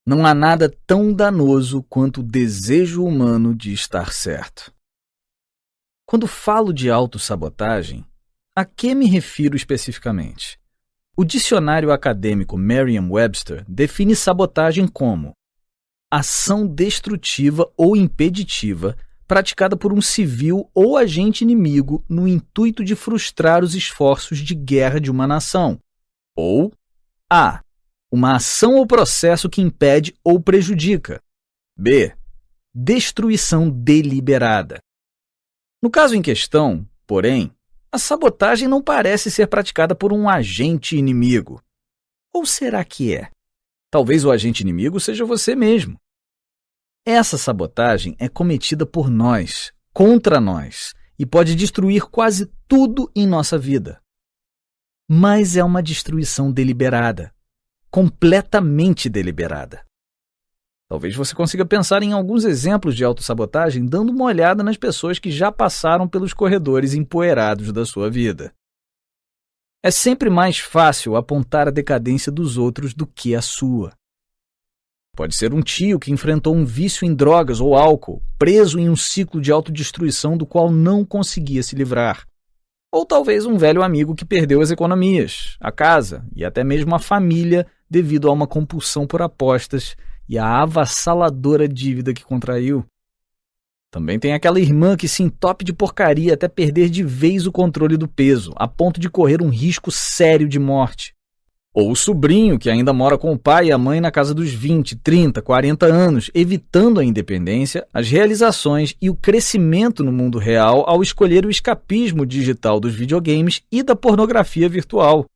Não há nada tão danoso quanto o desejo humano de estar certo. Quando falo de autossabotagem, a que me refiro especificamente? O dicionário acadêmico Merriam-Webster define sabotagem como ação destrutiva ou impeditiva praticada por um civil ou agente inimigo no intuito de frustrar os esforços de guerra de uma nação. Ou A. Uma ação ou processo que impede ou prejudica. B. Destruição deliberada. No caso em questão, porém, a sabotagem não parece ser praticada por um agente inimigo. Ou será que é? Talvez o agente inimigo seja você mesmo. Essa sabotagem é cometida por nós, contra nós, e pode destruir quase tudo em nossa vida. Mas é uma destruição deliberada. Completamente deliberada. Talvez você consiga pensar em alguns exemplos de autossabotagem dando uma olhada nas pessoas que já passaram pelos corredores empoeirados da sua vida. É sempre mais fácil apontar a decadência dos outros do que a sua. Pode ser um tio que enfrentou um vício em drogas ou álcool, preso em um ciclo de autodestruição do qual não conseguia se livrar. Ou talvez um velho amigo que perdeu as economias, a casa e até mesmo a família devido a uma compulsão por apostas e a avassaladora dívida que contraiu. Também tem aquela irmã que se entope de porcaria até perder de vez o controle do peso, a ponto de correr um risco sério de morte. Ou o sobrinho que ainda mora com o pai e a mãe na casa dos 20, 30, 40 anos, evitando a independência, as realizações e o crescimento no mundo real ao escolher o escapismo digital dos videogames e da pornografia virtual.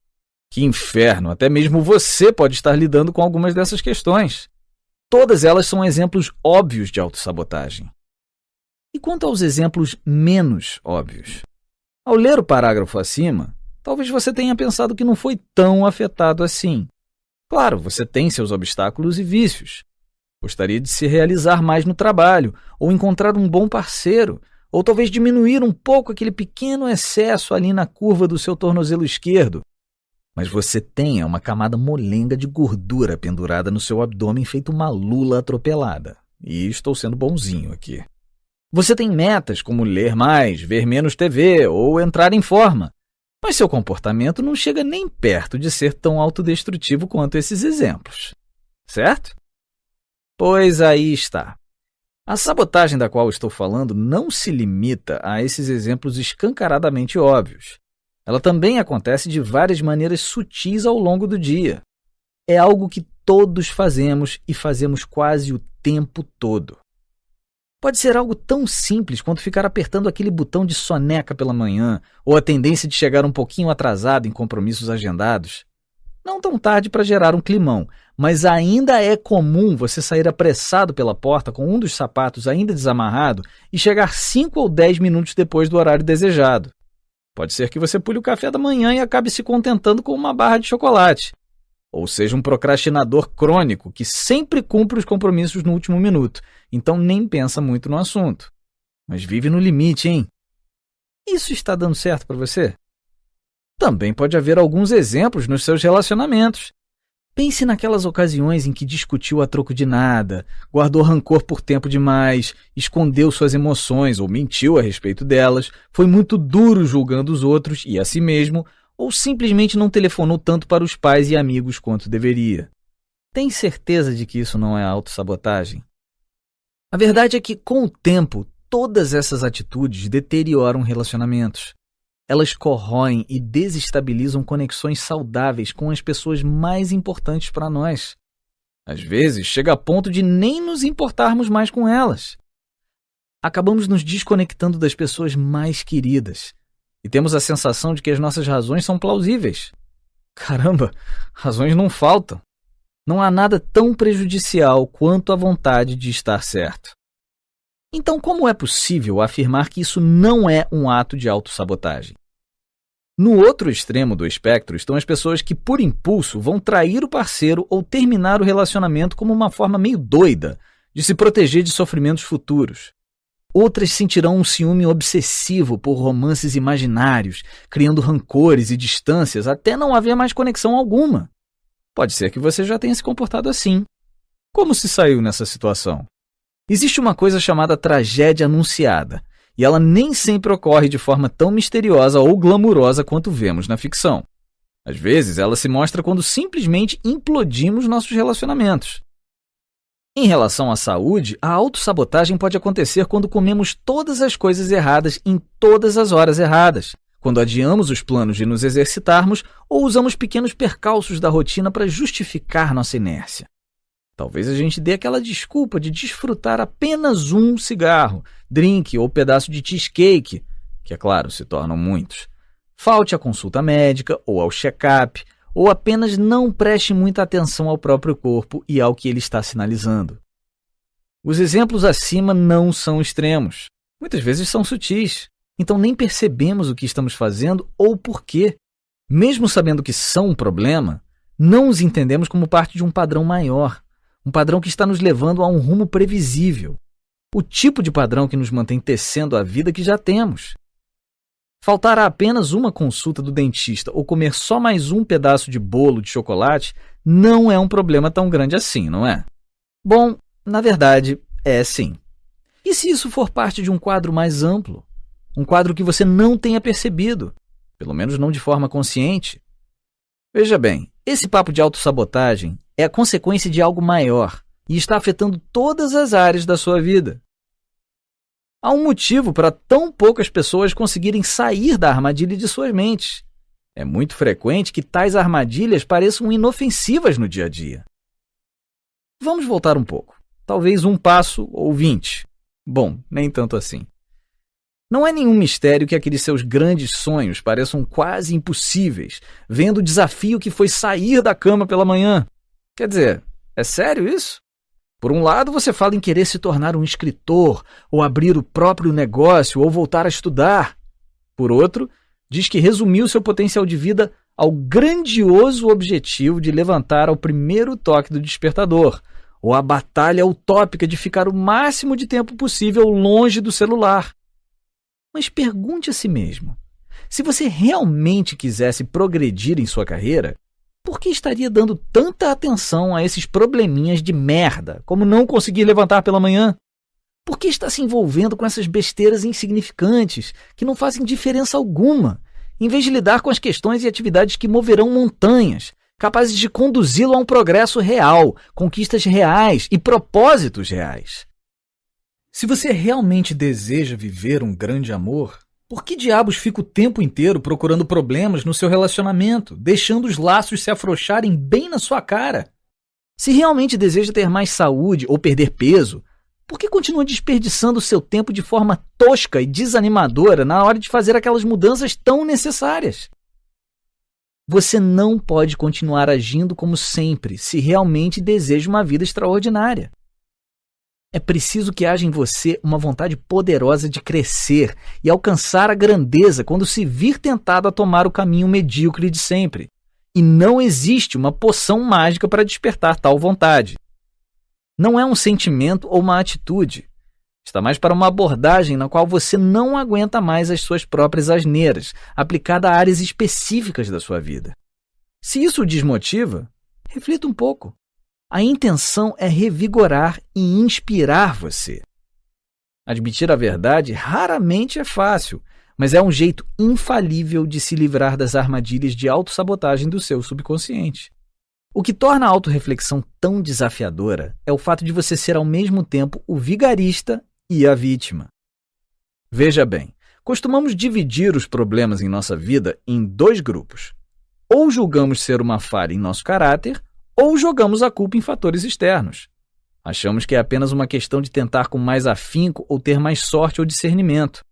Que inferno, até mesmo você pode estar lidando com algumas dessas questões. Todas elas são exemplos óbvios de autossabotagem. E quanto aos exemplos menos óbvios? Ao ler o parágrafo acima, talvez você tenha pensado que não foi tão afetado assim. Claro, você tem seus obstáculos e vícios. Gostaria de se realizar mais no trabalho, ou encontrar um bom parceiro, ou talvez diminuir um pouco aquele pequeno excesso ali na curva do seu tornozelo esquerdo. Mas você tem uma camada molenga de gordura pendurada no seu abdômen feito uma lula atropelada. E estou sendo bonzinho aqui. Você tem metas como ler mais, ver menos TV ou entrar em forma. Mas seu comportamento não chega nem perto de ser tão autodestrutivo quanto esses exemplos. Certo? Pois aí está. A sabotagem da qual estou falando não se limita a esses exemplos escancaradamente óbvios. Ela também acontece de várias maneiras sutis ao longo do dia. É algo que todos fazemos e fazemos quase o tempo todo. Pode ser algo tão simples quanto ficar apertando aquele botão de soneca pela manhã ou a tendência de chegar um pouquinho atrasado em compromissos agendados. Não tão tarde para gerar um climão, mas ainda é comum você sair apressado pela porta com um dos sapatos ainda desamarrado e chegar 5 ou 10 minutos depois do horário desejado. Pode ser que você pule o café da manhã e acabe se contentando com uma barra de chocolate. Ou seja, um procrastinador crônico que sempre cumpre os compromissos no último minuto, então nem pensa muito no assunto. Mas vive no limite, hein? Isso está dando certo para você? Também pode haver alguns exemplos nos seus relacionamentos. Pense naquelas ocasiões em que discutiu a troco de nada, guardou rancor por tempo demais, escondeu suas emoções ou mentiu a respeito delas, foi muito duro julgando os outros e a si mesmo, ou simplesmente não telefonou tanto para os pais e amigos quanto deveria. Tem certeza de que isso não é autossabotagem? A verdade é que, com o tempo, todas essas atitudes deterioram relacionamentos. Elas corroem e desestabilizam conexões saudáveis com as pessoas mais importantes para nós. Às vezes, chega a ponto de nem nos importarmos mais com elas. Acabamos nos desconectando das pessoas mais queridas e temos a sensação de que as nossas razões são plausíveis. Caramba, razões não faltam. Não há nada tão prejudicial quanto a vontade de estar certo. Então, como é possível afirmar que isso não é um ato de autossabotagem? No outro extremo do espectro estão as pessoas que, por impulso, vão trair o parceiro ou terminar o relacionamento como uma forma meio doida de se proteger de sofrimentos futuros. Outras sentirão um ciúme obsessivo por romances imaginários, criando rancores e distâncias até não haver mais conexão alguma. Pode ser que você já tenha se comportado assim. Como se saiu nessa situação? Existe uma coisa chamada tragédia anunciada, e ela nem sempre ocorre de forma tão misteriosa ou glamurosa quanto vemos na ficção. Às vezes, ela se mostra quando simplesmente implodimos nossos relacionamentos. Em relação à saúde, a autossabotagem pode acontecer quando comemos todas as coisas erradas em todas as horas erradas, quando adiamos os planos de nos exercitarmos ou usamos pequenos percalços da rotina para justificar nossa inércia. Talvez a gente dê aquela desculpa de desfrutar apenas um cigarro, drink ou pedaço de cheesecake, que, é claro, se tornam muitos. Falte à consulta médica ou ao check-up, ou apenas não preste muita atenção ao próprio corpo e ao que ele está sinalizando. Os exemplos acima não são extremos. Muitas vezes são sutis, então nem percebemos o que estamos fazendo ou por quê. Mesmo sabendo que são um problema, não os entendemos como parte de um padrão maior, um padrão que está nos levando a um rumo previsível, o tipo de padrão que nos mantém tecendo a vida que já temos. Faltar a apenas uma consulta do dentista ou comer só mais um pedaço de bolo de chocolate não é um problema tão grande assim, não é? Bom, na verdade, é sim. E se isso for parte de um quadro mais amplo? Um quadro que você não tenha percebido, pelo menos não de forma consciente? Veja bem, esse papo de autossabotagem é a consequência de algo maior e está afetando todas as áreas da sua vida. Há um motivo para tão poucas pessoas conseguirem sair da armadilha de suas mentes. É muito frequente que tais armadilhas pareçam inofensivas no dia a dia. Vamos voltar um pouco. Talvez um passo ou 20. Bom, nem tanto assim. Não é nenhum mistério que aqueles seus grandes sonhos pareçam quase impossíveis, vendo o desafio que foi sair da cama pela manhã. Quer dizer, é sério isso? Por um lado, você fala em querer se tornar um escritor, ou abrir o próprio negócio, ou voltar a estudar. Por outro, diz que resumiu seu potencial de vida ao grandioso objetivo de levantar ao primeiro toque do despertador, ou à batalha utópica de ficar o máximo de tempo possível longe do celular. Mas pergunte a si mesmo, se você realmente quisesse progredir em sua carreira, por que estaria dando tanta atenção a esses probleminhas de merda, como não conseguir levantar pela manhã? Por que está se envolvendo com essas besteiras insignificantes, que não fazem diferença alguma, em vez de lidar com as questões e atividades que moverão montanhas, capazes de conduzi-lo a um progresso real, conquistas reais e propósitos reais? Se você realmente deseja viver um grande amor, por que diabos fica o tempo inteiro procurando problemas no seu relacionamento, deixando os laços se afrouxarem bem na sua cara? Se realmente deseja ter mais saúde ou perder peso, por que continua desperdiçando seu tempo de forma tosca e desanimadora na hora de fazer aquelas mudanças tão necessárias? Você não pode continuar agindo como sempre se realmente deseja uma vida extraordinária. É preciso que haja em você uma vontade poderosa de crescer e alcançar a grandeza quando se vir tentado a tomar o caminho medíocre de sempre. E não existe uma poção mágica para despertar tal vontade. Não é um sentimento ou uma atitude. Está mais para uma abordagem na qual você não aguenta mais as suas próprias asneiras, aplicada a áreas específicas da sua vida. Se isso o desmotiva, reflita um pouco. A intenção é revigorar e inspirar você. Admitir a verdade raramente é fácil, mas é um jeito infalível de se livrar das armadilhas de autossabotagem do seu subconsciente. O que torna a autorreflexão tão desafiadora é o fato de você ser ao mesmo tempo o vigarista e a vítima. Veja bem, costumamos dividir os problemas em nossa vida em dois grupos. Ou julgamos ser uma falha em nosso caráter, ou jogamos a culpa em fatores externos. Achamos que é apenas uma questão de tentar com mais afinco ou ter mais sorte ou discernimento.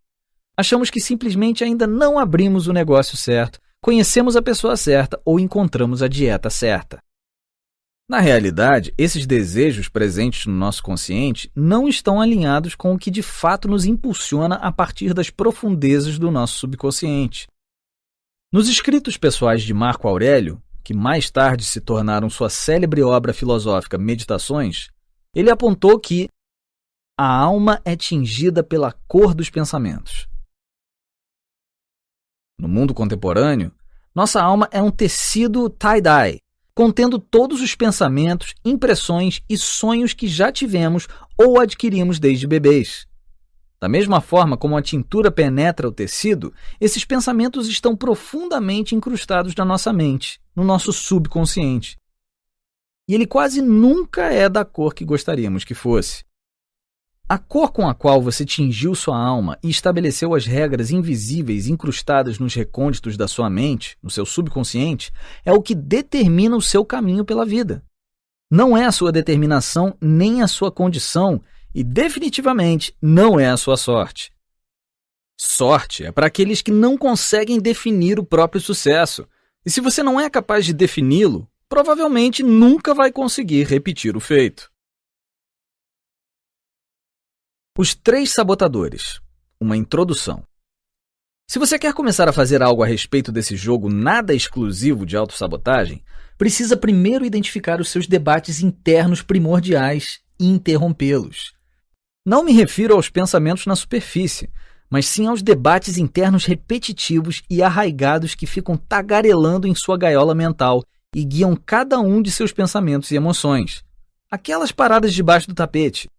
Achamos que simplesmente ainda não abrimos o negócio certo, conhecemos a pessoa certa ou encontramos a dieta certa. Na realidade, esses desejos presentes no nosso consciente não estão alinhados com o que de fato nos impulsiona a partir das profundezas do nosso subconsciente. Nos escritos pessoais de Marco Aurélio, que mais tarde se tornaram sua célebre obra filosófica Meditações, ele apontou que a alma é tingida pela cor dos pensamentos. No mundo contemporâneo, nossa alma é um tecido tie-dye, contendo todos os pensamentos, impressões e sonhos que já tivemos ou adquirimos desde bebês. Da mesma forma como a tintura penetra o tecido, esses pensamentos estão profundamente incrustados na nossa mente, no nosso subconsciente. E ele quase nunca é da cor que gostaríamos que fosse. A cor com a qual você tingiu sua alma e estabeleceu as regras invisíveis incrustadas nos recônditos da sua mente, no seu subconsciente, é o que determina o seu caminho pela vida. Não é a sua determinação nem a sua condição e, definitivamente, não é a sua sorte. Sorte é para aqueles que não conseguem definir o próprio sucesso. E se você não é capaz de defini-lo, provavelmente nunca vai conseguir repetir o feito. Os 3 sabotadores. Uma introdução. Se você quer começar a fazer algo a respeito desse jogo nada exclusivo de autossabotagem, precisa primeiro identificar os seus debates internos primordiais e interrompê-los. Não me refiro aos pensamentos na superfície, mas sim aos debates internos repetitivos e arraigados que ficam tagarelando em sua gaiola mental e guiam cada um de seus pensamentos e emoções. Aquelas paradas debaixo do tapete.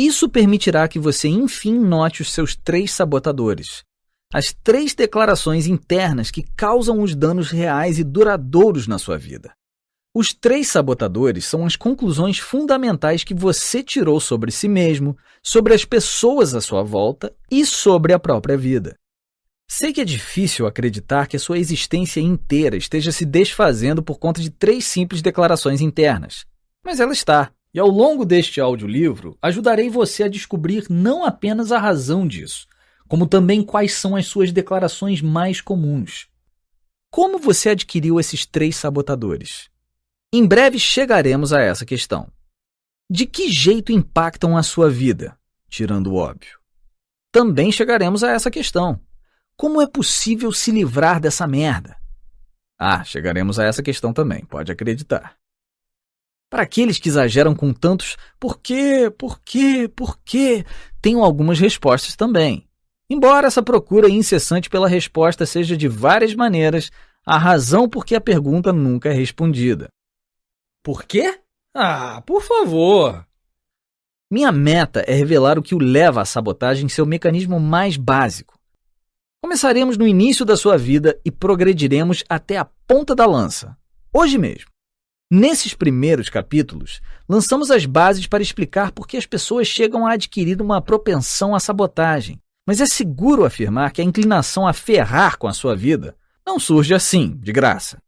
Isso permitirá que você, enfim, note os seus 3 sabotadores. As 3 declarações internas que causam os danos reais e duradouros na sua vida. Os 3 sabotadores são as conclusões fundamentais que você tirou sobre si mesmo, sobre as pessoas à sua volta e sobre a própria vida. Sei que é difícil acreditar que a sua existência inteira esteja se desfazendo por conta de 3 simples declarações internas, mas ela está. E ao longo deste audiolivro, ajudarei você a descobrir não apenas a razão disso, como também quais são as suas declarações mais comuns. Como você adquiriu esses 3 sabotadores? Em breve chegaremos a essa questão. De que jeito impactam a sua vida, tirando o óbvio? Também chegaremos a essa questão. Como é possível se livrar dessa merda? Chegaremos a essa questão também, pode acreditar. Para aqueles que exageram com tantos por quê, tenho algumas respostas também. Embora essa procura incessante pela resposta seja de várias maneiras, a razão por que a pergunta nunca é respondida. Por quê? Por favor! Minha meta é revelar o que o leva à sabotagem em seu mecanismo mais básico. Começaremos no início da sua vida e progrediremos até a ponta da lança, hoje mesmo. Nesses primeiros capítulos, lançamos as bases para explicar por que as pessoas chegam a adquirir uma propensão à sabotagem. Mas é seguro afirmar que a inclinação a ferrar com a sua vida não surge assim, de graça.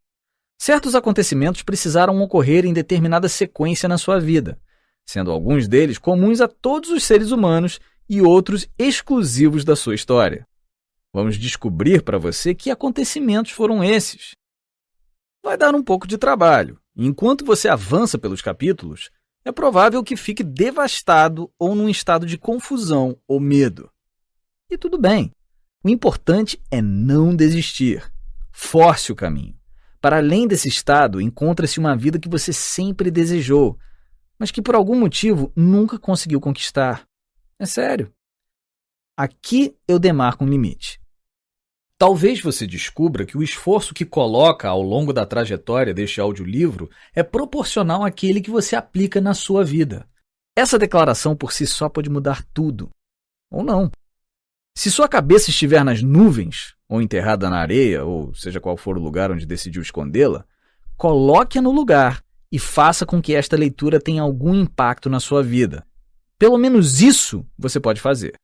Certos acontecimentos precisaram ocorrer em determinada sequência na sua vida, sendo alguns deles comuns a todos os seres humanos e outros exclusivos da sua história. Vamos descobrir para você que acontecimentos foram esses. Vai dar um pouco de trabalho. Enquanto você avança pelos capítulos, é provável que fique devastado ou num estado de confusão ou medo. E tudo bem. O importante é não desistir. Force o caminho. Para além desse estado, encontra-se uma vida que você sempre desejou, mas que por algum motivo nunca conseguiu conquistar. É sério. Aqui eu demarco um limite. Talvez você descubra que o esforço que coloca ao longo da trajetória deste audiolivro é proporcional àquele que você aplica na sua vida. Essa declaração por si só pode mudar tudo. Ou não. Se sua cabeça estiver nas nuvens, ou enterrada na areia, ou seja qual for o lugar onde decidiu escondê-la, coloque-a no lugar e faça com que esta leitura tenha algum impacto na sua vida. Pelo menos isso você pode fazer.